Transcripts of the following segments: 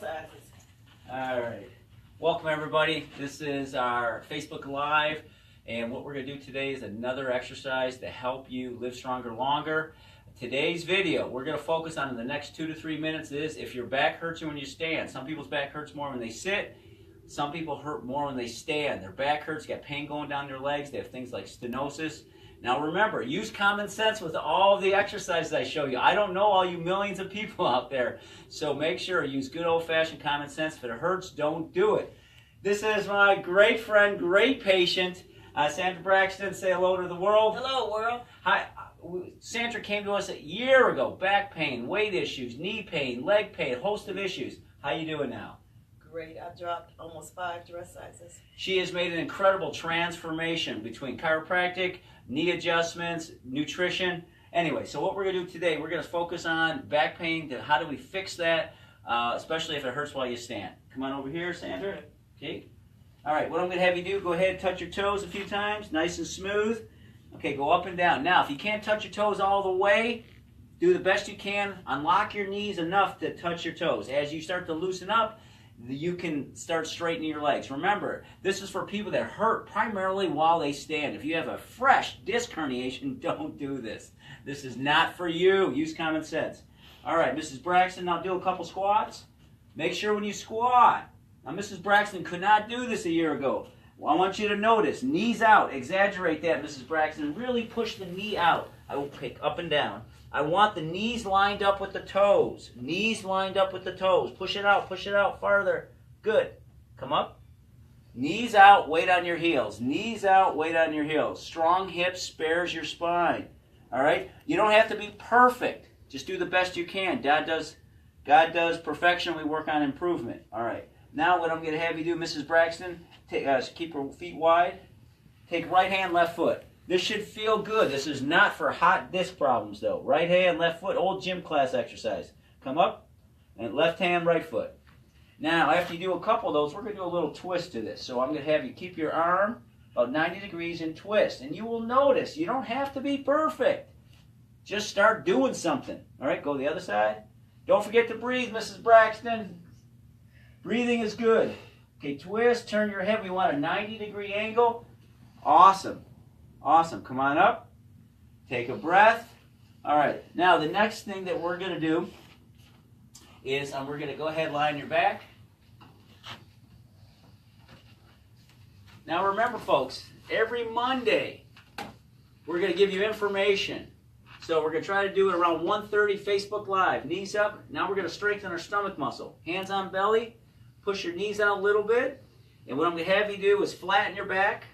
exercises. All right. Welcome, everybody. This is our Facebook Live, and what we're going to do today is another exercise to help you live stronger longer. Today's video, we're going to focus on in the next 2 to 3 minutes is if your back hurts you when you stand. Some people's back hurts more when they sit. Some people hurt more when they stand. Their back hurts, got pain going down their legs. They have things like stenosis. Now remember, use common sense with all the exercises I show you. I don't know all you millions of people out there, so make sure use good old-fashioned common sense. If it hurts, don't do it. This is my great friend, great patient, Sandra Braxton. Say hello to the world. Hello, world. Hi. Sandra came to us a year ago. Back pain, weight issues, knee pain, leg pain, host of issues. How you doing now? Great. I dropped almost 5 dress sizes. She has made an incredible transformation between chiropractic, knee adjustments, nutrition. Anyway, so what we're going to do today, we're going to focus on back pain. How do we fix that, especially if it hurts while you stand? Come on over here, Sandra. Okay. All right, what I'm going to have you do, go ahead and touch your toes a few times, nice and smooth. Okay, go up and down. Now, if you can't touch your toes all the way, do the best you can. Unlock your knees enough to touch your toes. As you start to loosen up, you can start straightening your legs. Remember, this is for people that hurt primarily while they stand. If you have a fresh disc herniation, don't do this. This is not for you. Use common sense. All right, Mrs. Braxton, now do a couple squats. Make sure when you squat. Now, Mrs. Braxton could not do this a year ago. Well, I want you to notice, knees out. Exaggerate that, Mrs. Braxton. Really push the knee out. I will pick up and down. I want the knees lined up with the toes. Knees lined up with the toes. Push it out farther. Good. Come up. Knees out, weight on your heels. Knees out, weight on your heels. Strong hips spares your spine. All right? You don't have to be perfect. Just do the best you can. God does perfection. We work on improvement. All right. Now what I'm going to have you do, Mrs. Braxton, keep her feet wide. Take right hand, left foot. This should feel good. This is not for hot disc problems, though. Right hand, left foot, old gym class exercise. Come up, and left hand, right foot. Now, after you do a couple of those, we're going to do a little twist to this. So I'm going to have you keep your arm about 90 degrees and twist. And you will notice you don't have to be perfect. Just start doing something. All right, go the other side. Don't forget to breathe, Mrs. Braxton. Breathing is good. Okay, twist, turn your head. We want a 90-degree angle. Awesome. Awesome. Come on up. Take a breath. All right. Now, the next thing that we're going to do is we're going to go ahead and lie on your back. Now, remember, folks, every Monday, we're going to give you information. So we're going to try to do it around 1:30 Facebook Live. Knees up. Now we're going to strengthen our stomach muscle. Hands on belly. Push your knees out a little bit. And what I'm going to have you do is flatten your back.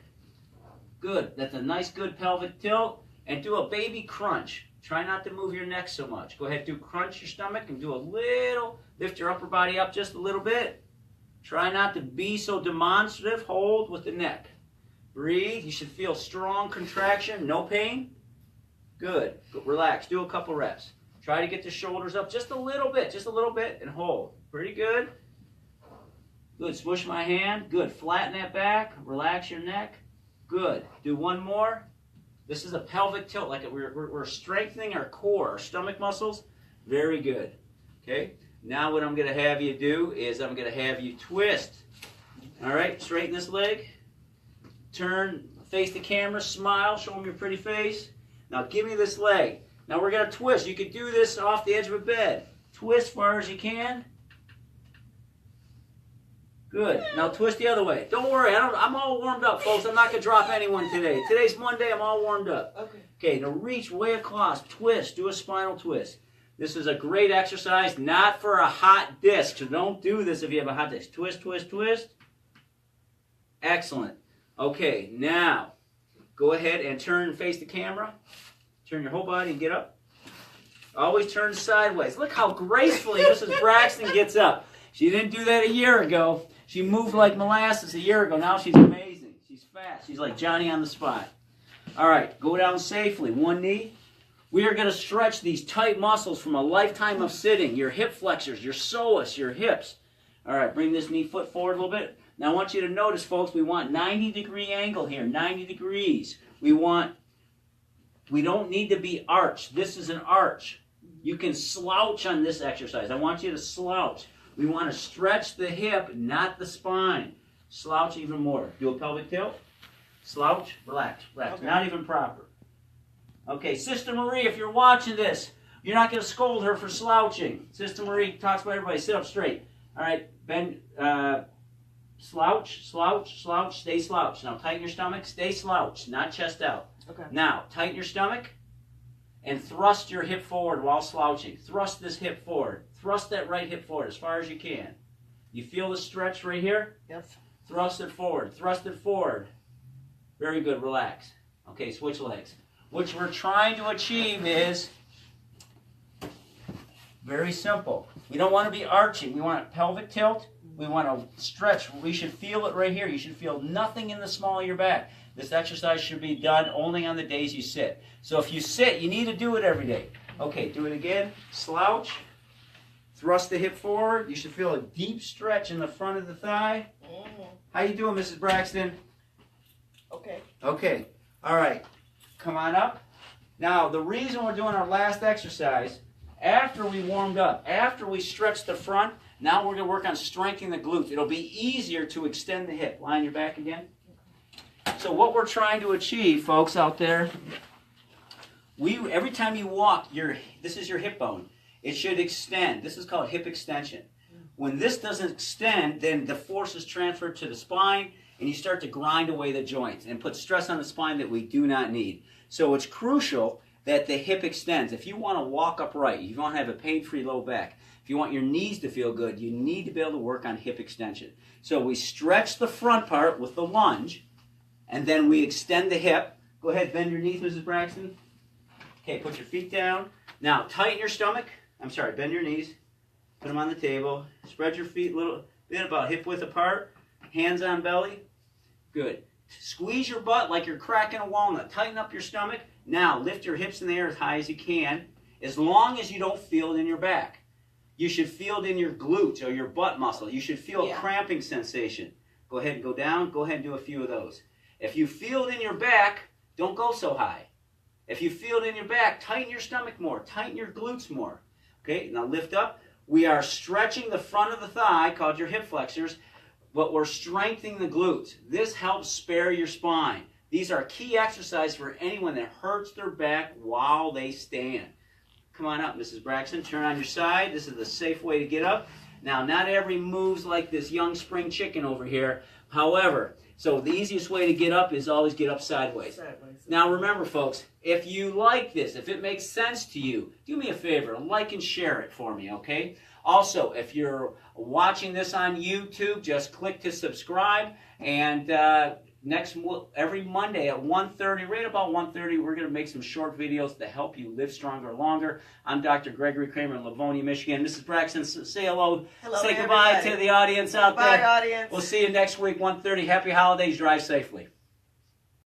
Good. That's a nice, good pelvic tilt. And do a baby crunch. Try not to move your neck so much. Go ahead, crunch your stomach and do a little. Lift your upper body up just a little bit. Try not to be so demonstrative. Hold with the neck. Breathe. You should feel strong contraction. No pain. Good. Relax. Do a couple reps. Try to get the shoulders up just a little bit, and hold. Pretty good. Good. Smush my hand. Good. Flatten that back. Relax your neck. Good. Do one more. This is a pelvic tilt, like we're strengthening our core, our stomach muscles. Very good. Okay. Now what I'm going to have you do is I'm going to have you twist. All right. Straighten this leg. Turn, face the camera, smile, show them your pretty face. Now give me this leg. Now we're going to twist. You can do this off the edge of a bed. Twist as far as you can. Good. Now twist the other way. Don't worry. I'm all warmed up, folks. I'm not going to drop anyone today. Today's Monday. I'm all warmed up. Okay. Now reach way across. Twist. Do a spinal twist. This is a great exercise, not for a hot disc. So don't do this if you have a hot disc. Twist, twist, twist. Excellent. Okay. Now go ahead and turn and face the camera. Turn your whole body and get up. Always turn sideways. Look how gracefully Mrs. Braxton gets up. She didn't do that a year ago. She moved like molasses a year ago. Now she's amazing. She's fast. She's like Johnny on the spot. All right, go down safely. One knee. We are going to stretch these tight muscles from a lifetime of sitting. Your hip flexors, your psoas, your hips. All right, bring this knee foot forward a little bit. Now I want you to notice, folks, we want 90-degree angle here, 90 degrees. We don't need to be arched. This is an arch. You can slouch on this exercise. I want you to slouch. We want to stretch the hip, not the spine. Slouch even more. Do a pelvic tilt. Slouch, relax, relax. Okay. Not even proper. Okay, Sister Marie, if you're watching this, you're not going to scold her for slouching. Sister Marie talks about everybody. Sit up straight. All right, bend, slouch, slouch, slouch, stay slouched. Now tighten your stomach, stay slouched, not chest out. Okay. Now, tighten your stomach and thrust your hip forward while slouching. Thrust this hip forward. Thrust that right hip forward as far as you can. You feel the stretch right here? Yes. Thrust it forward. Thrust it forward. Very good. Relax. Okay, switch legs. What we're trying to achieve is very simple. We don't want to be arching. We want a pelvic tilt. We want to stretch. We should feel it right here. You should feel nothing in the small of your back. This exercise should be done only on the days you sit. So if you sit, you need to do it every day. Okay, do it again. Slouch. Thrust the hip forward. You should feel a deep stretch in the front of the thigh. How you doing, Mrs. Braxton? Okay. Okay. All right. Come on up. Now, the reason we're doing our last exercise, after we warmed up, after we stretched the front, now we're going to work on strengthening the glutes. It'll be easier to extend the hip. Lie on your back again. So what we're trying to achieve, folks out there, every time you walk, this is your hip bone. It should extend. This is called hip extension. When this doesn't extend, then the force is transferred to the spine, and you start to grind away the joints and put stress on the spine that we do not need. So it's crucial that the hip extends. If you want to walk upright, you want to have a pain-free low back, if you want your knees to feel good, you need to be able to work on hip extension. So we stretch the front part with the lunge, and then we extend the hip. Go ahead, bend your knees, Mrs. Braxton. Okay, put your feet down. Now, tighten your stomach. Bend your knees. Put them on the table. Spread your feet a little bit, about hip width apart. Hands on belly. Good. Squeeze your butt like you're cracking a walnut. Tighten up your stomach. Now, lift your hips in the air as high as you can, as long as you don't feel it in your back. You should feel it in your glutes or your butt muscle. You should feel a cramping sensation. Go ahead and go down. Go ahead and do a few of those. If you feel it in your back, don't go so high. If you feel it in your back, tighten your stomach more. Tighten your glutes more. Okay, now lift up. We are stretching the front of the thigh, called your hip flexors, but we're strengthening the glutes. This helps spare your spine. These are key exercises for anyone that hurts their back while they stand. Come on up, Mrs. Braxton. Turn on your side. This is the safe way to get up. Now, not every move's like this young spring chicken over here. However, so the easiest way to get up is always get up sideways. Now, remember, folks, if you like this, if it makes sense to you, do me a favor, like and share it for me, okay? Also, if you're watching this on YouTube, just click to subscribe. And every Monday at 1:30, right about 1:30, we're going to make some short videos to help you live stronger longer. I'm Dr. Gregory Kramer in Livonia, Michigan. Mrs. Braxton, say hello. Say goodbye to the audience out there. Bye, audience. We'll see you next week, 1:30. Happy holidays. Drive safely.